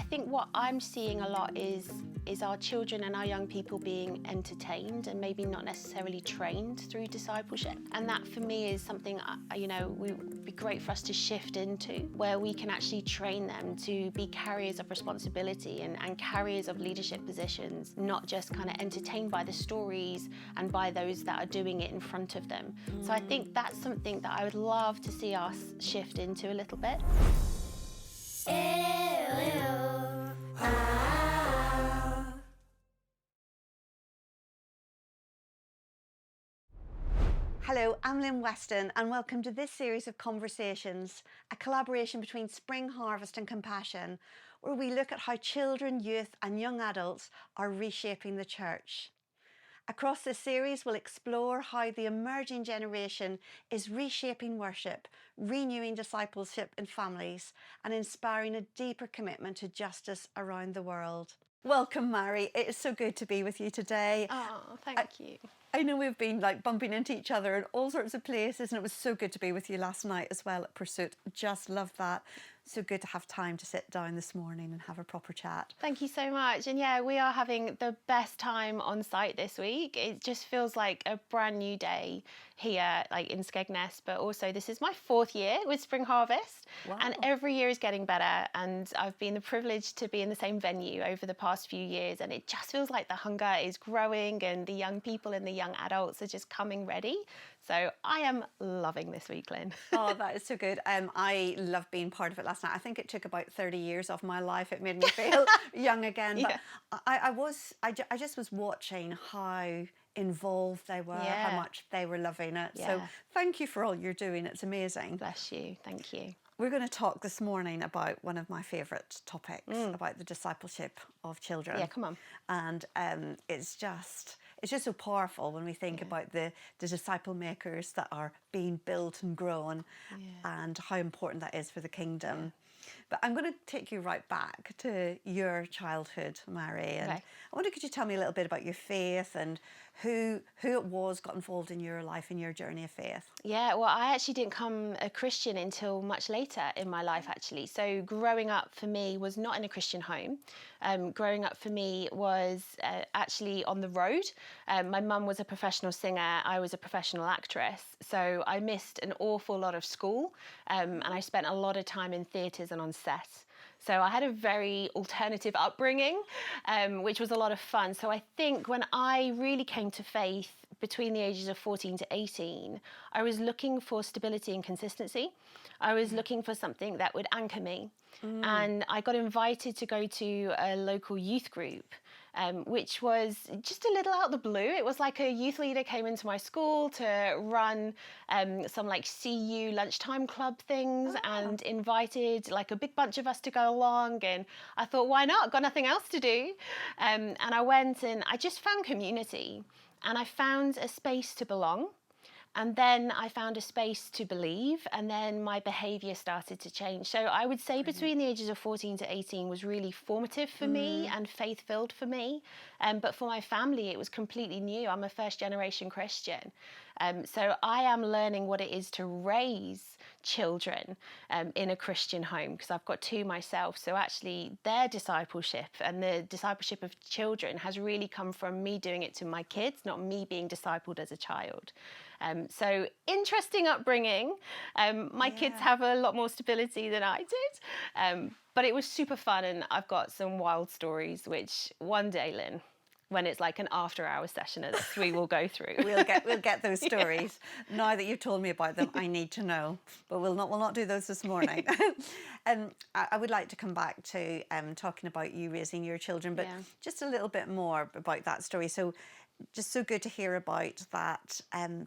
think what I'm seeing a lot is our children and our young people being entertained and maybe not necessarily trained through discipleship. And that for me is something, would be great for us to shift into, where we can actually train them to be carriers of responsibility and carriers of leadership positions, not just kind of entertained by the stories and by those that are doing it in front of them. So I think that's something that I would love to see us shift into a little bit. Hello, I'm Lyn Weston and welcome to this series of conversations, a collaboration between Spring Harvest and Compassion, where we look at how children, youth and young adults are reshaping the church. Across this series, we'll explore how the emerging generation is reshaping worship, renewing discipleship in families and inspiring a deeper commitment to justice around the world. Welcome, Marie. It is so good to be with you today. Oh, thank you. I know we've been bumping into each other in all sorts of places, and it was so good to be with you last night as well at Pursuit. Just loved that. So good to have time to sit down this morning and have a proper chat. Thank you so much. And yeah, we are having the best time on site this week. It just feels like a brand new day here, in Skegness, but also this is my 4th year with Spring Harvest. Wow. And every year is getting better. And I've been privileged to be in the same venue over the past few years. And it just feels like the hunger is growing and the young people and the young adults are just coming ready. So I am loving this week, Lyn. Oh, that is so good. I loved being part of it last night. I think it took about 30 years of my life. It made me feel young again. But yeah. I just was watching how involved they were, how much they were loving it. Yeah. So thank you for all you're doing. It's amazing. Bless you. Thank you. We're going to talk this morning about one of my favourite topics, about the discipleship of children. Yeah, come on. And it's just so powerful when we think about the disciple makers that are being built and grown and how important that is for the kingdom. Yeah. But I'm going to take you right back to your childhood, Marie. And I wonder, could you tell me a little bit about your faith and who it was got involved in your life and your journey of faith? Yeah, well, I actually didn't become a Christian until much later in my life, actually. So growing up for me was not in a Christian home. Growing up for me was actually on the road. My mum was a professional singer. I was a professional actress. So I missed an awful lot of school and I spent a lot of time in theatres and on set. So I had a very alternative upbringing, which was a lot of fun. So I think when I really came to faith between the ages of 14 to 18, I was looking for stability and consistency. I was looking for something that would anchor me. And I got invited to go to a local youth group, which was just a little out of the blue. It was like a youth leader came into my school to run some CU lunchtime club things and invited a big bunch of us to go along. And I thought, why not? Got nothing else to do. And I went and I just found community and I found a space to belong. And then I found a space to believe, and then my behaviour started to change. So I would say between the ages of 14 to 18 was really formative for me and faith-filled for me. But for my family, it was completely new. I'm a first-generation Christian. So I am learning what it is to raise children in a Christian home, because I've got 2 myself. So actually their discipleship and the discipleship of children has really come from me doing it to my kids, not me being discipled as a child. So interesting upbringing. My kids have a lot more stability than I did, but it was super fun, and I've got some wild stories which one day, Lyn, when it's like an after-hour session at us, we will go through. We'll get those stories. Now that you've told me about them, I need to know. But we'll not do those this morning. And I would like to come back to talking about you raising your children, but just a little bit more about that story. So just so good to hear about that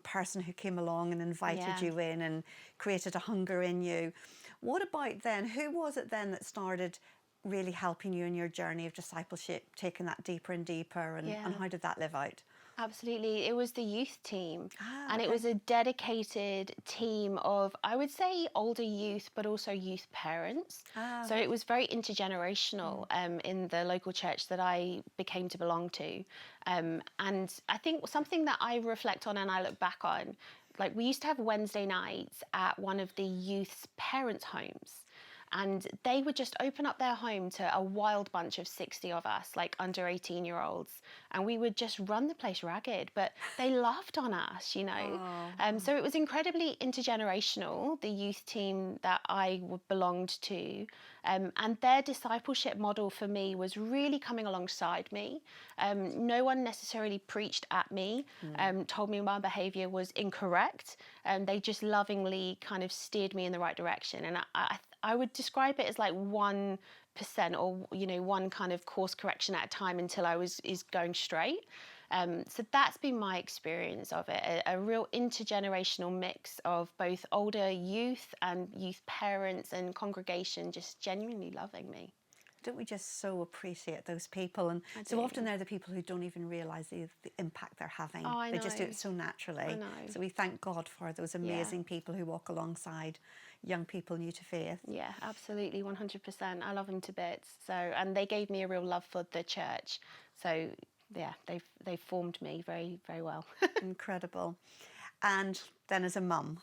person who came along and invited you in and created a hunger in you. What about then? Who was it then that started really helping you in your journey of discipleship, taking that deeper and deeper, and how did that live out? Absolutely. It was the youth team. And it was a dedicated team of, I would say, older youth, but also youth parents. So it was very intergenerational in the local church that I became to belong to. And I think something that I reflect on and I look back on, we used to have Wednesday nights at one of the youth's parents' homes. and they would just open up their home to a wild bunch of 60 of us, like under 18-year-olds, and we would just run the place ragged, but they loved on us, you know. So it was incredibly intergenerational, the youth team that I belonged to, and their discipleship model for me was really coming alongside me. No one necessarily preached at me, told me my behaviour was incorrect, and they just lovingly kind of steered me in the right direction. And I would describe it as like 1%, or, you know, one kind of course correction at a time until I was going straight. So that's been my experience of it, a real intergenerational mix of both older youth and youth parents and congregation just genuinely loving me. Don't we just so appreciate those people? And so often they're the people who don't even realise the impact they're having. Oh, I they just do it know. so naturally. I know. So we thank God for those amazing people who walk alongside young people new to faith. Yeah, absolutely, 100%. I love them to bits. So, and they gave me a real love for the church. So, yeah, they've formed me very, very well. Incredible. And then as a mum,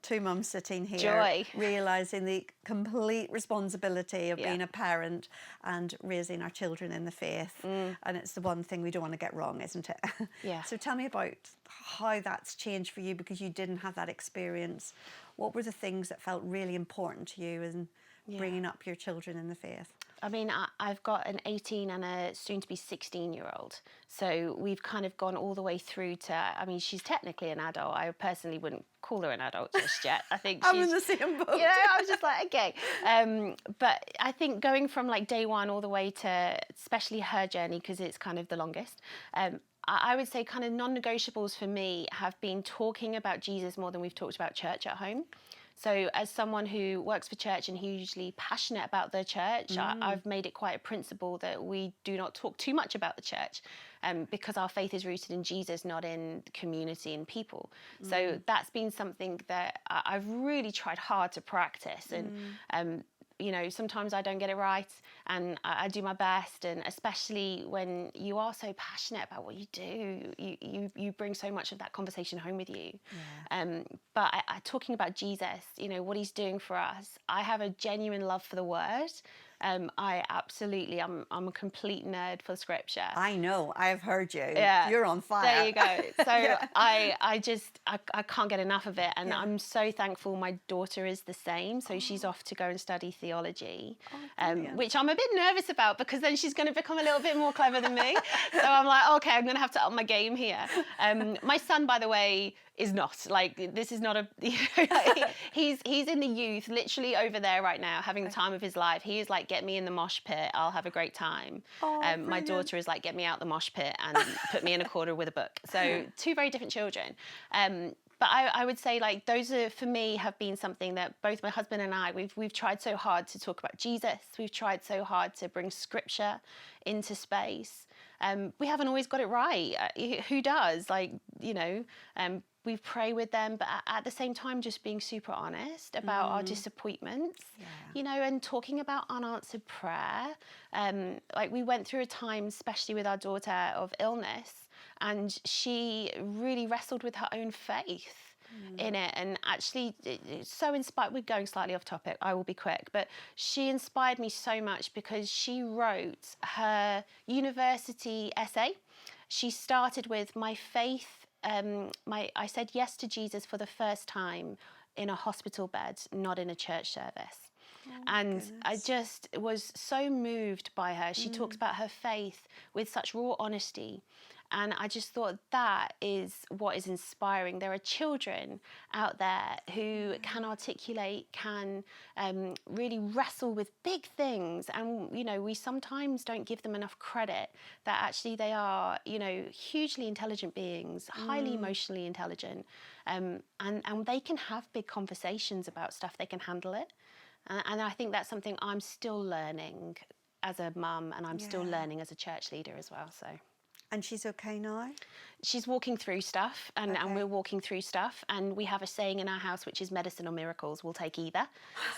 two mums sitting here, Joy. realising the complete responsibility of being a parent and raising our children in the faith. And it's the one thing we don't want to get wrong, isn't it? Yeah. So tell me about how that's changed for you, because you didn't have that experience. What were the things that felt really important to you in bringing up your children in the faith? I mean, I've got an 18 and a soon-to-be 16-year-old. So we've kind of gone all the way through to, I mean, she's technically an adult. I personally wouldn't call her an adult just yet. I think I'm in the same boat. You know, I was just like, okay. But I think going from like day one all the way to, especially her journey, because it's kind of the longest, I would say kind of non-negotiables for me have been talking about Jesus more than we've talked about church at home. So as someone who works for church and hugely passionate about the church, I've made it quite a principle that we do not talk too much about the church, because our faith is rooted in Jesus, not in community and people. So that's been something that I've really tried hard to practice. And you know, sometimes I don't get it right, and I do my best. And especially when you are so passionate about what you do, you bring so much of that conversation home with you. But talking about Jesus, you know, what he's doing for us, I have a genuine love for the word. I absolutely, I'm a complete nerd for scripture. I know, I've heard you. Yeah. You're on fire. There you go. So I can't get enough of it. And I'm so thankful my daughter is the same. So she's off to go and study theology, which I'm a bit nervous about, because then she's going to become a little bit more clever than me. So I'm like, okay, I'm going to have to up my game here. My son, by the way, is not like, this is not a, he's in the youth, literally over there right now, having the time of his life. He is like, get me in the mosh pit, I'll have a great time. My daughter is like, get me out the mosh pit and put me in a corner with a book. So two very different children. But I would say, like, those are, for me, have been something that both my husband and I, we've tried so hard to talk about Jesus. We've tried so hard to bring scripture into space. We haven't always got it right. Who does? Like, you know, we pray with them, but at the same time, just being super honest about our disappointments, you know, and talking about unanswered prayer. Like, we went through a time, especially with our daughter, of illness, and she really wrestled with her own faith in it. And actually, it's so inspired. We're going slightly off topic, I will be quick, but she inspired me so much because she wrote her university essay. She started with, my faith, I said yes to Jesus for the first time in a hospital bed, not in a church service. And goodness. I just was so moved by her. She talks about her faith with such raw honesty. And I just thought that is what is inspiring. There are children out there who can articulate, can really wrestle with big things. And, you know, we sometimes don't give them enough credit that actually they are, you know, hugely intelligent beings, highly emotionally intelligent. And they can have big conversations about stuff. They can handle it. And I think that's something I'm still learning as a mum, and I'm still learning as a church leader as well, so. And she's okay now? She's walking through stuff, and we're walking through stuff. And we have a saying in our house, which is medicine or miracles, we'll take either.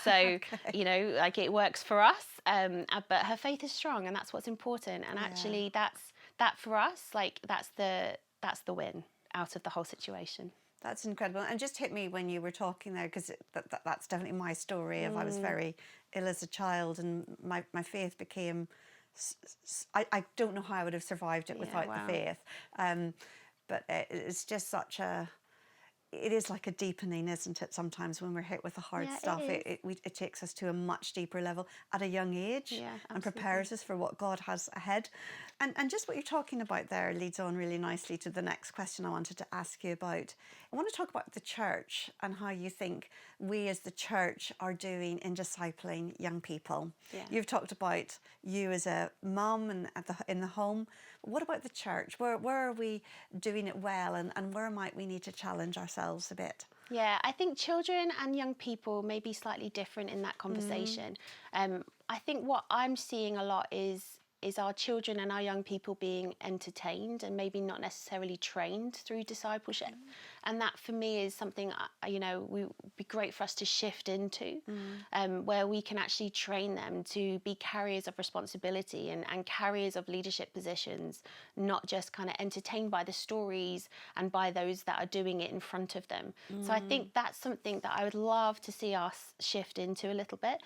So, you know, like, it works for us. But her faith is strong, and that's what's important. And actually, that for us, like, that's the win out of the whole situation. That's incredible. And just hit me when you were talking there, because that's definitely my story of I was very ill as a child, and my faith became, I don't know how I would have survived it without the faith. But it's just such a, it is like a deepening, isn't it? Sometimes when we're hit with the hard stuff, it takes us to a much deeper level at a young age, and prepares us for what God has ahead. And just what you're talking about there leads on really nicely to the next question I wanted to ask you about. I want to talk about the church and how you think we as the church are doing in discipling young people. You've talked about you as a mum and in the home. What about the church? Where are we doing it well, and where might we need to challenge ourselves a bit? Yeah, I think children and young people may be slightly different in that conversation. I think what I'm seeing a lot is our children and our young people being entertained and maybe not necessarily trained through discipleship. And that for me is something, would be great for us to shift into, where we can actually train them to be carriers of responsibility and carriers of leadership positions, not just kind of entertained by the stories and by those that are doing it in front of them. So I think that's something that I would love to see us shift into a little bit.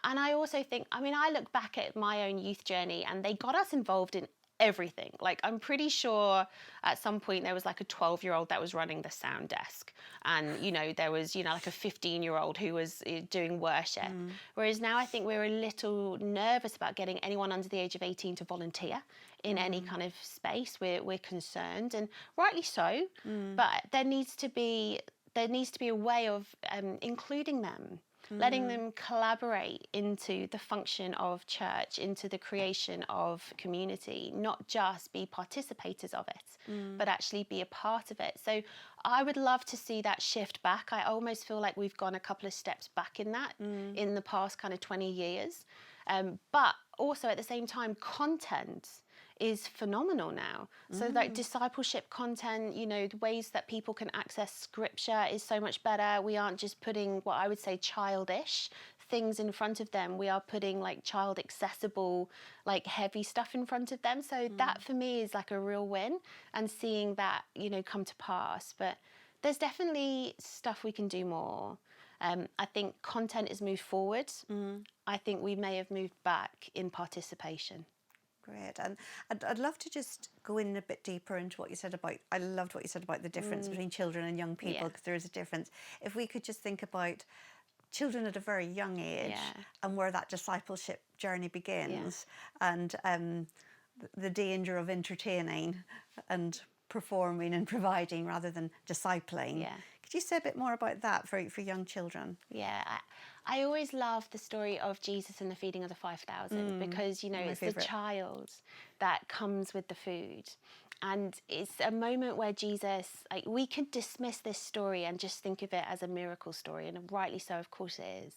And I also think, I look back at my own youth journey, and they got us involved in everything. Like, I'm pretty sure at some point there was like a 12-year-old that was running the sound desk, and there was like a 15-year-old who was doing worship. Whereas now I think we're a little nervous about getting anyone under the age of 18 to volunteer in any kind of space. We're concerned, and rightly so. But there needs to be a way of including them, letting them collaborate into the function of church, into the creation of community, not just be participators of it, but actually be a part of it. So I would love to see that shift back. I almost feel like we've gone a couple of steps back in that in the past kind of 20 years. But also at the same time, content is phenomenal now. So like discipleship content, the ways that people can access scripture is so much better. We aren't just putting what I would say childish things in front of them. We are putting like child accessible, like heavy stuff in front of them. So that for me is like a real win, and seeing that, come to pass. But there's definitely stuff we can do more. I think content has moved forward. I think we may have moved back in participation. Great. And I'd love to just go in a bit deeper into what you said about, I loved what you said about the difference between children and young people, because there is a difference. If we could just think about children at a very young age and where that discipleship journey begins, and the danger of entertaining and performing and providing rather than discipling. Could you say a bit more about that for young children? I always love the story of Jesus and the feeding of the 5,000 because, it's the child that comes with the food. And it's a moment where Jesus, like, we could dismiss this story and just think of it as a miracle story, and rightly so, of course it is.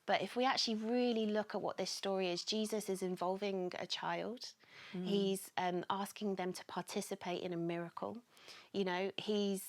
But if we actually really look at what this story is, Jesus is involving a child. He's asking them to participate in a miracle. He's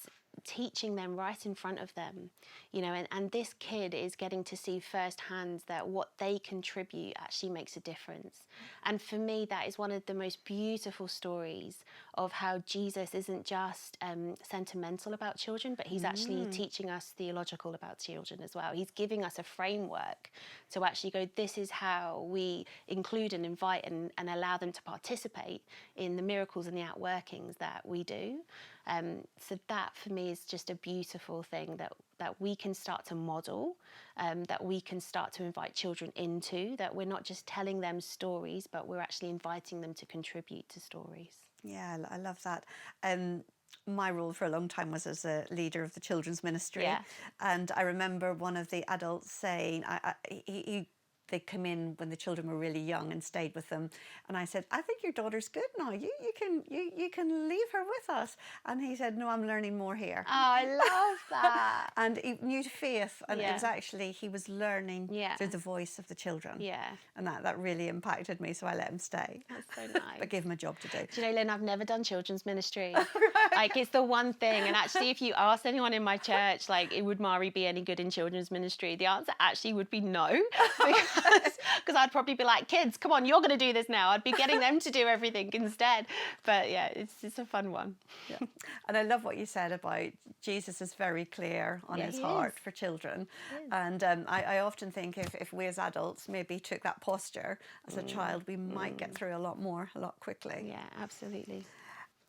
teaching them right in front of them, and this kid is getting to see firsthand that what they contribute actually makes a difference. And for me, that is one of the most beautiful stories of how Jesus isn't just sentimental about children, but he's actually teaching us theological about children as well. He's giving us a framework to actually go, this is how we include and invite and allow them to participate in the miracles and the outworkings that we do. So that for me is just a beautiful thing that we can start to model, that we can start to invite children into, that we're not just telling them stories, but we're actually inviting them to contribute to stories. Yeah, I love that. My role for a long time was as a leader of the children's ministry. And I remember one of the adults saying, they come in when the children were really young and stayed with them, and I said, I think your daughter's good now. You can leave her with us. And he said, no, I'm learning more here. Oh, I love that. And he knew faith, and it was actually, he was learning through the voice of the children. And that really impacted me, so I let him stay. That's so nice. But gave him a job to do. Do you know, Lyn, I've never done children's ministry. Like, it's the one thing. And actually, if you ask anyone in my church, like, would Marie be any good in children's ministry? The answer actually would be no. because I'd probably be like, kids, come on, you're going to do this now. I'd be getting them to do everything instead. But yeah, it's a fun one. Yeah. And I love what you said about Jesus is very clear on his heart for children. And I often think if we as adults maybe took that posture as a child, we might get through a lot more, a lot quickly. Yeah, absolutely.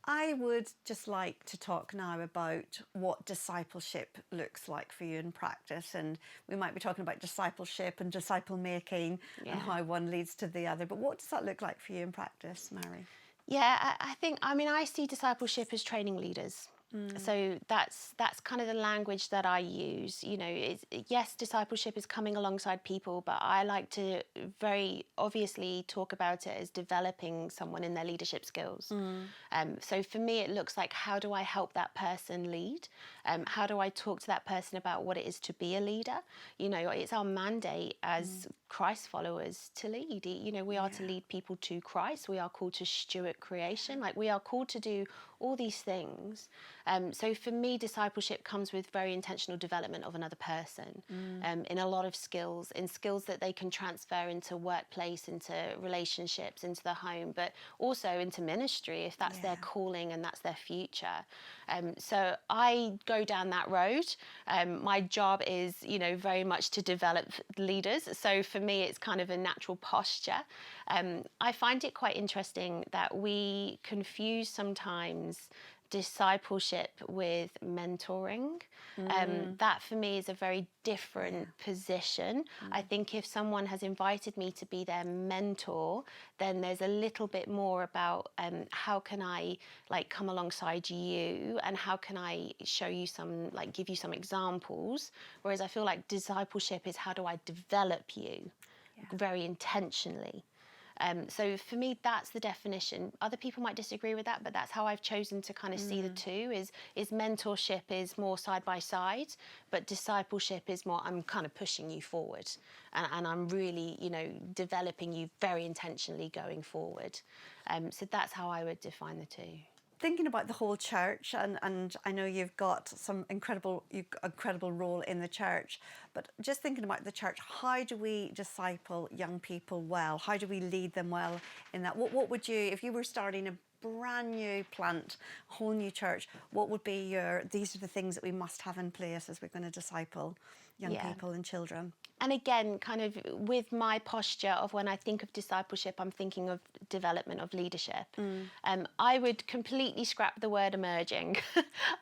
I would just like to talk now about what discipleship looks like for you in practice. And we might be talking about discipleship and disciple making and how one leads to the other. But what does that look like for you in practice, Mary? Yeah, I think, I see discipleship as training leaders. So that's kind of the language that I use. Yes, discipleship is coming alongside people, but I like to very obviously talk about it as developing someone in their leadership skills. So for me, it looks like, how do I help that person lead? How do I talk to that person about what it is to be a leader? It's our mandate as Christ followers to lead. We are to lead people to Christ. We are called to steward creation. Like, we are called to do all these things. So for me, discipleship comes with very intentional development of another person in a lot of skills, in skills that they can transfer into workplace, into relationships, into the home, but also into ministry if that's their calling and that's their future. So I go down that road. My job is, very much to develop leaders. So for me, it's kind of a natural posture. I find it quite interesting that we confuse sometimes discipleship with mentoring. That for me is a very different position. I think if someone has invited me to be their mentor, then there's a little bit more about how can I come alongside you, and how can I show you some, give you some examples. Whereas I feel like discipleship is, how do I develop you very intentionally. So for me, that's the definition. Other people might disagree with that, but that's how I've chosen to kind of see the two. Is mentorship is more side by side, but discipleship is more, I'm kind of pushing you forward, and I'm really, developing you very intentionally going forward. So that's how I would define the two. Thinking about the whole church, and I know you've got some incredible role in the church, but just thinking about the church, how do we disciple young people well? How do we lead them well in that? What would you, if you were starting a brand new plant, a whole new church, what would be these are the things that we must have in place as we're going to disciple young people and children? And again, kind of with my posture of, when I think of discipleship, I'm thinking of development of leadership. I would completely scrap the word emerging.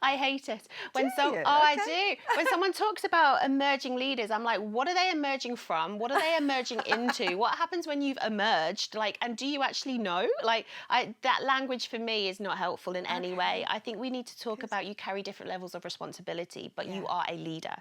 I hate it. I do. When someone talks about emerging leaders, I'm like, what are they emerging from? What are they emerging into? What happens when you've emerged? And do you actually know? That language for me is not helpful in any way. I think we need to talk about, you carry different levels of responsibility, but you are a leader.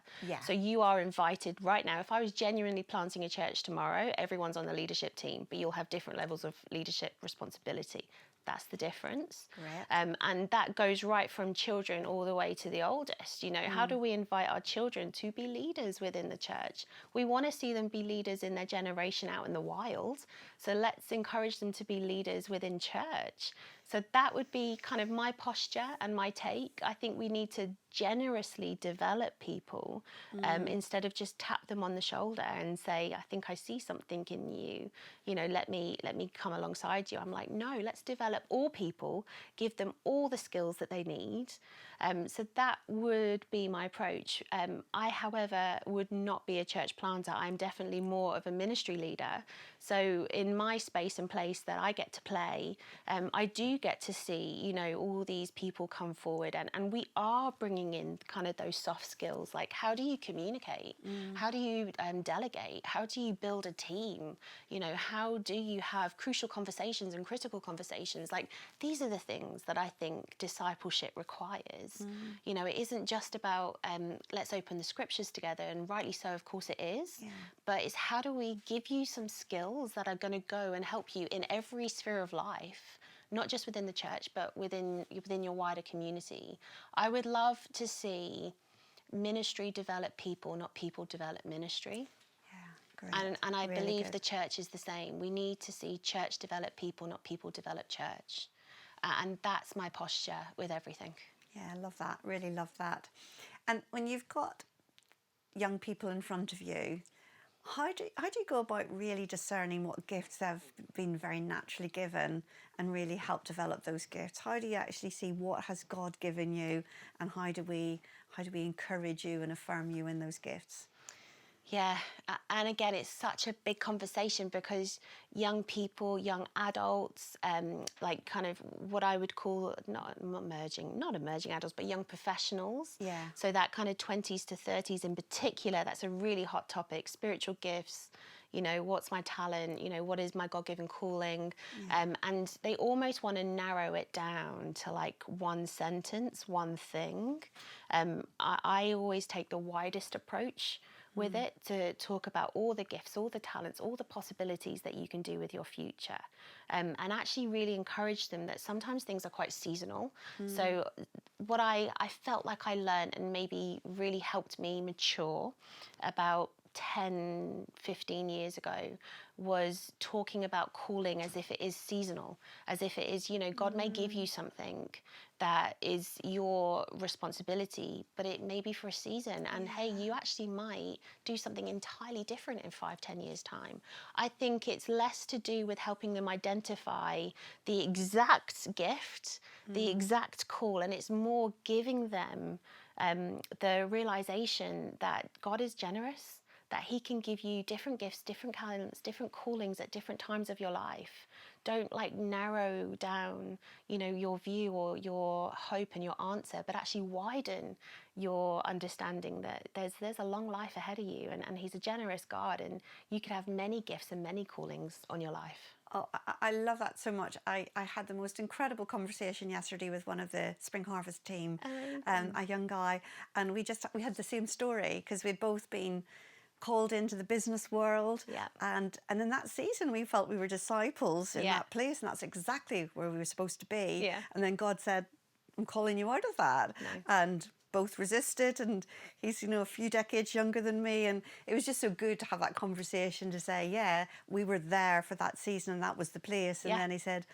So you are invited right now. If I was genuinely planting a church tomorrow, everyone's on the leadership team, but you'll have different levels of leadership responsibility. That's the difference. And that goes right from children all the way to the oldest. How do we invite our children to be leaders within the church? We want to see them be leaders in their generation out in the wild. So let's encourage them to be leaders within church. So that would be kind of my posture and my take. I think we need to generously develop people instead of just tap them on the shoulder and say, I think I see something in you. Let me come alongside you. I'm like, no, let's develop all people, give them all the skills that they need. So that would be my approach. I, however, would not be a church planter. I'm definitely more of a ministry leader. So in my space and place that I get to play, I do get to see, all these people come forward, and we are bringing in kind of those soft skills, like how do you communicate? How do you delegate? How do you build a team? How do you have crucial conversations and critical conversations? These are the things that I think discipleship requires. It isn't just about let's open the scriptures together, and rightly so, of course it is, but it's how do we give you some skills that are going to go and help you in every sphere of life, not just within the church, but within your wider community. I would love to see ministry develop people, not people develop ministry. Great. And I really believe good. the church is the same. We need to see church develop people, not people develop church. And that's my posture with everything. Yeah, I love that. Really love that. And when you've got young people in front of you, How do you go about really discerning what gifts have been very naturally given and really help develop those gifts? How do you actually see what has God given you, and how do we encourage you and affirm you in those gifts? Yeah, and again, it's such a big conversation because young people, young adults, like kind of what I would call not emerging adults, but young professionals. Yeah. So that kind of 20s to 30s in particular, that's a really hot topic. Spiritual gifts, what's my talent? What is my God-given calling? Yeah. And they almost want to narrow it down to like one sentence, one thing. I always take the widest approach with it, to talk about all the gifts, all the talents, all the possibilities that you can do with your future, and actually really encourage them that sometimes things are quite seasonal. So what I felt like I learned and maybe really helped me mature about 10, 15 years ago was talking about calling as if it is seasonal, as if it is, God may give you something that is your responsibility, but it may be for a season. And hey, you actually might do something entirely different in 5, 10 years' time. I think it's less to do with helping them identify the exact gift, the exact call, and it's more giving them the realization that God is generous, that he can give you different gifts, different talents, different callings at different times of your life. Don't like narrow down, your view or your hope and your answer, but actually widen your understanding that there's a long life ahead of you, and he's a generous God, and you could have many gifts and many callings on your life. Oh, I love that so much. I had the most incredible conversation yesterday with one of the Spring Harvest team, a young guy, and we had the same story because we'd both been called into the business world. Yeah. And in that season, we felt we were disciples in that place, and that's exactly where we were supposed to be. Yeah. And then God said, I'm calling you out of that. No. And both resisted, and he's, a few decades younger than me. And it was just so good to have that conversation to say, yeah, we were there for that season and that was the place. And then he said,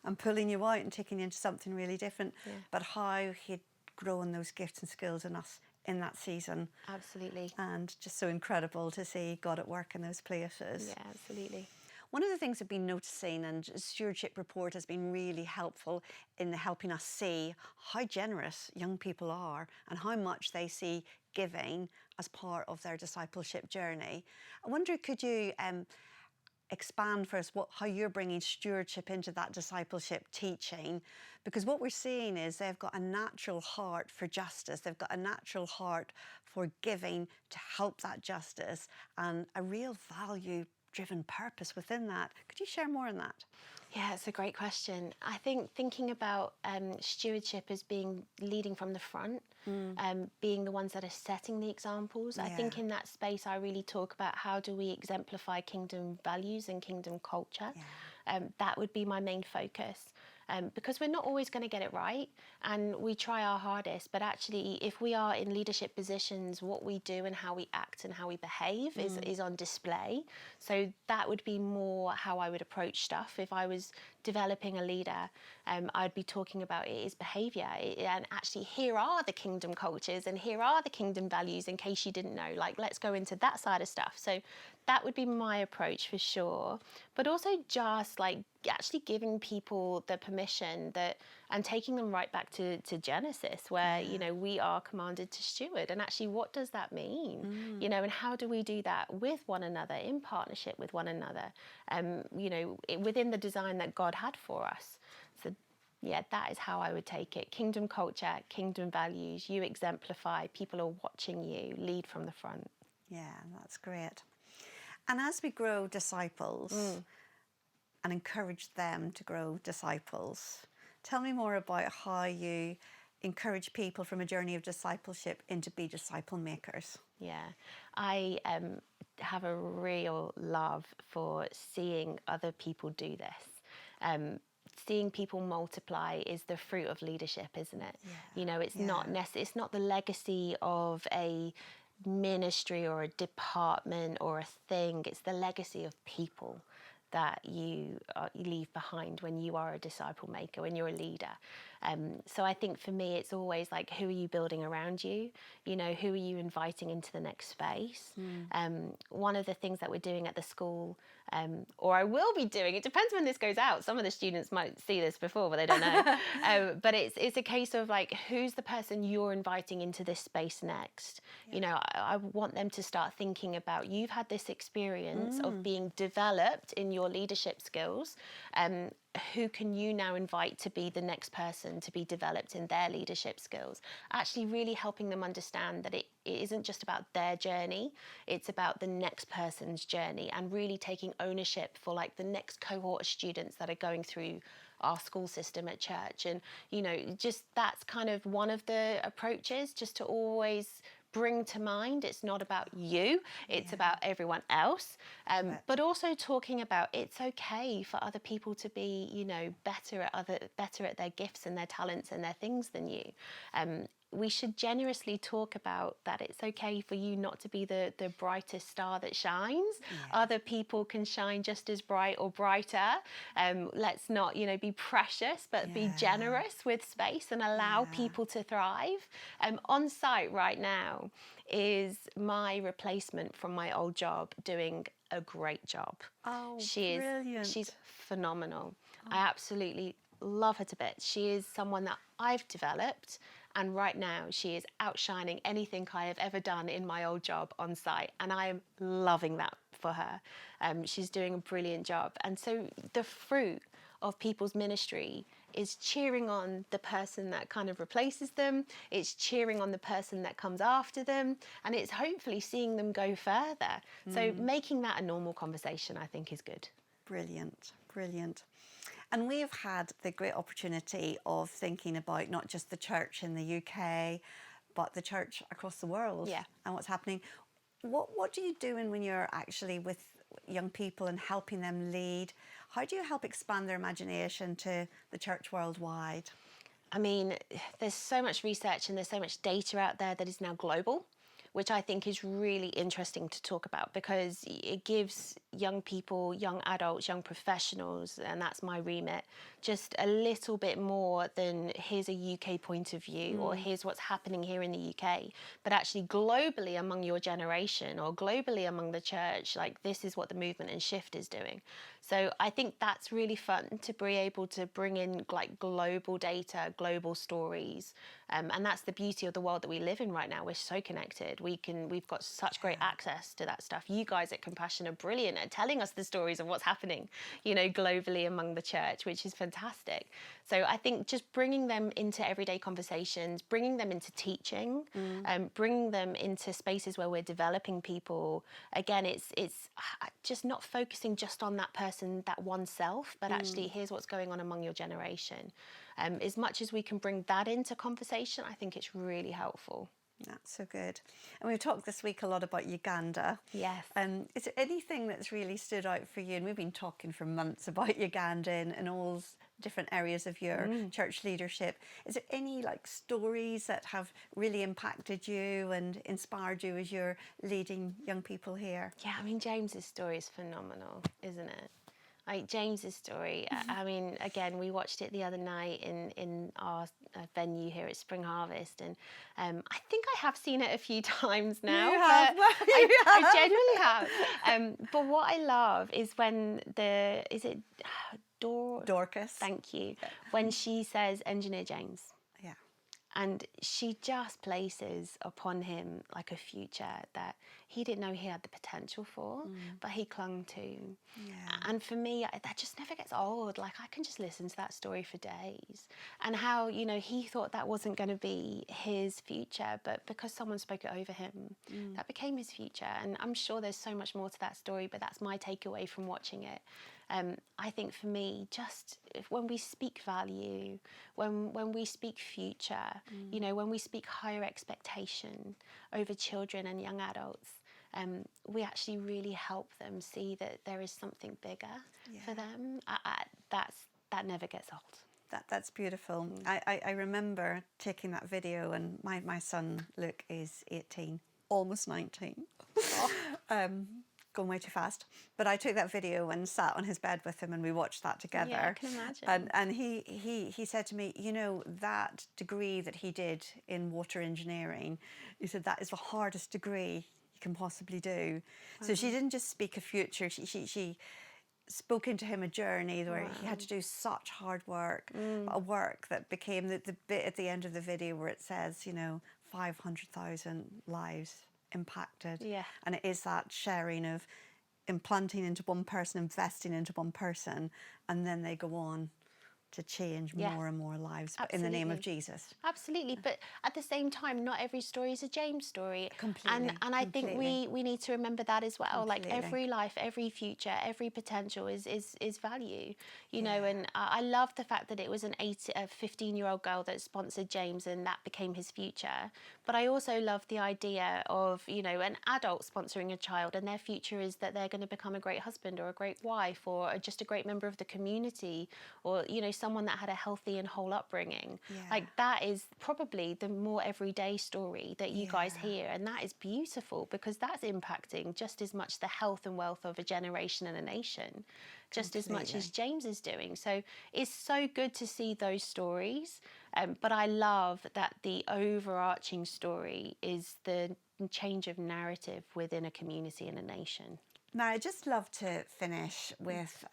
I'm pulling you out and taking you into something really different. Yeah. But how he'd grown those gifts and skills in us in that season. Absolutely. And just so incredible to see God at work in those places. Yeah, absolutely. One of the things I've been noticing, and Stewardship Report has been really helpful in helping us see how generous young people are and how much they see giving as part of their discipleship journey. I wonder, could you expand for us how you're bringing stewardship into that discipleship teaching? Because what we're seeing is they've got a natural heart for justice. They've got a natural heart for giving to help that justice, and a real value-driven purpose within that. Could you share more on that? Yeah, it's a great question. I think thinking about stewardship as being leading from the front, being the ones that are setting the examples. I think in that space, I really talk about how do we exemplify kingdom values and kingdom culture. That would be my main focus. Because we're not always going to get it right, and we try our hardest, but actually if we are in leadership positions, what we do and how we act and how we behave is on display. So that would be more how I would approach stuff. If I was developing a leader, I'd be talking about it is behavior, and actually here are the kingdom cultures and here are the kingdom values, in case you didn't know. Like, let's go into that side of stuff. So that would be my approach for sure. But also just like actually giving people the permission that, and taking them right back to Genesis, where we are commanded to steward, and actually what does that mean? And how do we do that with one another, in partnership with one another, within the design that God had for us. So yeah, that is how I would take it. Kingdom culture, kingdom values, you exemplify, people are watching you, lead from the front. Yeah, that's great. And as we grow disciples and encourage them to grow disciples, tell me more about how you encourage people from a journey of discipleship into be disciple makers. Yeah, I have a real love for seeing other people do this. Seeing people multiply is the fruit of leadership, isn't it? It's not the legacy of a ministry or a department or a thing. It's the legacy of people that you leave behind when you are a disciple maker, when you're a leader. So I think for me, it's always like, who are you building around you? You know, who are you inviting into the next space? One of the things that we're doing at the school, or I will be doing, it depends when this goes out. Some of the students might see this before, but they don't know. But it's a case of like, who's the person you're inviting into this space next? You know, I want them to start thinking about, you've had this experience of being developed in your leadership skills. Who can you now invite to be the next person to be developed in their leadership skills? Actually really helping them understand that it isn't just about their journey, it's about the next person's journey, and really taking ownership for like the next cohort of students that are going through our school system at church. And, you know, just that's kind of one of the approaches, just to always bring to mind, it's not about you, it's about everyone else. But also talking about, it's okay for other people to be, you know, better at their gifts and their talents and their things than you. We should generously talk about that. It's okay for you not to be the brightest star that shines. Other people can shine just as bright or brighter. Let's not, you know, be precious, but be generous with space and allow people to thrive. On site right now is my replacement from my old job, doing a great job. Oh, brilliant. She's phenomenal. I absolutely love her to bits. She is someone that I've developed, and right now she is outshining anything I have ever done in my old job on site, and I am loving that for her. She's doing a brilliant job. And so the fruit of people's ministry is cheering on the person that kind of replaces them, it's cheering on the person that comes after them, and it's hopefully seeing them go further. So making that a normal conversation, I think, is good. Brilliant, brilliant. And we've had the great opportunity of thinking about not just the church in the UK, but the church across the world and what's happening. What do you do when you're actually with young people and helping them lead? How do you help expand their imagination to the church worldwide? I mean, there's so much research and there's so much data out there that is now global, which I think is really interesting to talk about, because it gives young people, young adults, young professionals, and that's my remit, just a little bit more than here's a UK point of view or here's what's happening here in the UK, but actually globally among your generation or globally among the church, like this is what the movement and shift is doing. So I think that's really fun to be able to bring in like global data, global stories. And that's the beauty of the world that we live in right now. We're so connected. We've got such great access to that stuff. You guys at Compassion are brilliant at telling us the stories of what's happening, you know, globally among the church, which is fantastic. So I think just bringing them into everyday conversations, bringing them into teaching, bringing them into spaces where we're developing people. Again, it's just not focusing just on that person, that oneself, but actually here's what's going on among your generation. As much as we can bring that into conversation, I think it's really helpful. That's so good. And we've talked this week a lot about Uganda. Yes. Is there anything that's really stood out for you? And we've been talking for months about Uganda and all different areas of your church leadership. Is there any like stories that have really impacted you and inspired you as you're leading young people here? Yeah, I mean, James's story is phenomenal, isn't it? Like James's story, I mean, again, we watched it the other night in our venue here at Spring Harvest, and I think I have seen it a few times now. You have. I genuinely have. But what I love is when Dorcas. Thank you. When she says, Engineer James. Yeah. And she just places upon him like a future that he didn't know he had the potential for, but he clung to. Yeah. And for me, that just never gets old. Like, I can just listen to that story for days. And how, you know, he thought that wasn't going to be his future, but because someone spoke it over him, that became his future. And I'm sure there's so much more to that story, but that's my takeaway from watching it. I think for me, just when we speak value, when we speak future, you know, when we speak higher expectation over children and young adults, we actually really help them see that there is something bigger for them. That never gets old. That's beautiful. I remember taking that video, and my son Luke is 18, almost 19. going way too fast. But I took that video and sat on his bed with him and we watched that together. Yeah, I can imagine. And he said to me, you know, that degree that he did in water engineering, he said that is the hardest degree you can possibly do. So she didn't just speak a future, she spoke into him a journey where he had to do such hard work, a work that became the bit at the end of the video where it says, you know, 500,000 lives impacted. Yeah. And it is that sharing of implanting into one person, investing into one person, and then they go on to change more and more lives in the name of Jesus. Absolutely, but at the same time, not every story is a James story. Completely. And I think we need to remember that as well. Completely. Like every life, every future, every potential is value, you know. And I love the fact that it was a 15-year-old girl that sponsored James and that became his future. But I also love the idea of, you know, an adult sponsoring a child and their future is that they're going to become a great husband or a great wife or just a great member of the community or, you know, someone that had a healthy and whole upbringing. Like that is probably the more everyday story that you guys hear, and that is beautiful because that's impacting just as much the health and wealth of a generation and a nation, just as much as James is doing. So it's so good to see those stories, but I love that the overarching story is the change of narrative within a community and a nation. Now, I'd just love to finish with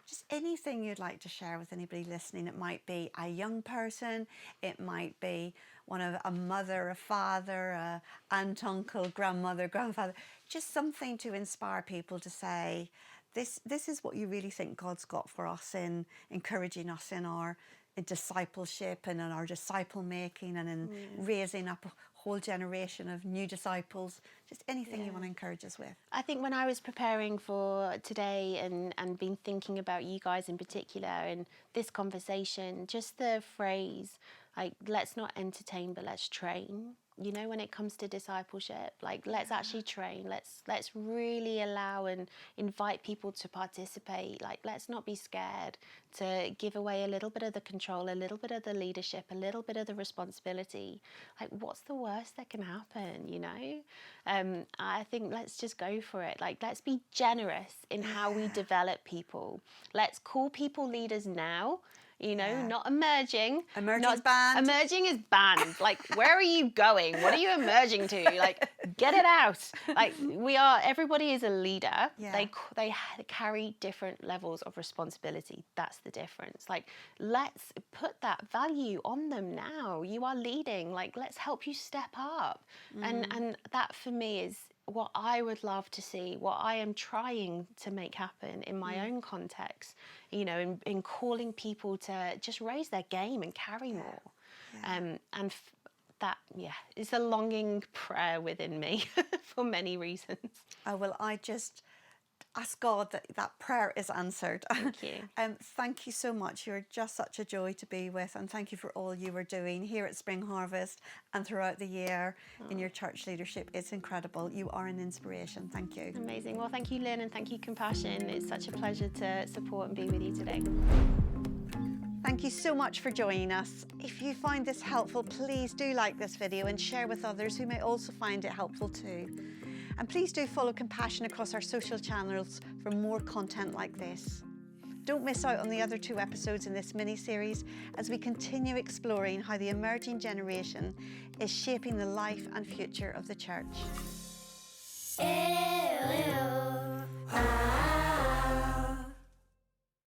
just anything you'd like to share with anybody listening. It might be a young person, it might be a mother, a father, a aunt, uncle, grandmother, grandfather, just something to inspire people to say, this is what you really think God's got for us in encouraging us in our discipleship and in our disciple making and in raising up a whole generation of new disciples. Just anything you want to encourage us with. I think when I was preparing for today and been thinking about you guys in particular and this conversation, just the phrase, like, let's not entertain, but let's train. You know, when it comes to discipleship, like, let's actually train. Let's really allow and invite people to participate. Like, let's not be scared to give away a little bit of the control, a little bit of the leadership, a little bit of the responsibility. Like, what's the worst that can happen, you know? I think let's just go for it. Like, let's be generous in how we develop people. Let's call people leaders now. You know, not emerging. Emerging's banned. Emerging is banned. Like, where are you going? What are you emerging to? Like, get it out. Like, everybody is a leader. Yeah. They carry different levels of responsibility. That's the difference. Like, let's put that value on them now. You are leading. Like, let's help you step up. And that for me is what I would love to see, what I am trying to make happen in my own context, you know, in calling people to just raise their game and carry more. That is a longing prayer within me for many reasons. Oh, well, I just ask God that prayer is answered. Thank you. Thank you so much. You're just such a joy to be with, and thank you for all you are doing here at Spring Harvest and throughout the year in your church leadership. It's incredible. You are an inspiration. Thank you. Amazing. Well, thank you, Lyn, and thank you, Compassion. It's such a pleasure to support and be with you today. Thank you so much for joining us. If you find this helpful, please do like this video and share with others who may also find it helpful too. And please do follow Compassion across our social channels for more content like this. Don't miss out on the other 2 episodes in this mini-series as we continue exploring how the emerging generation is shaping the life and future of the church.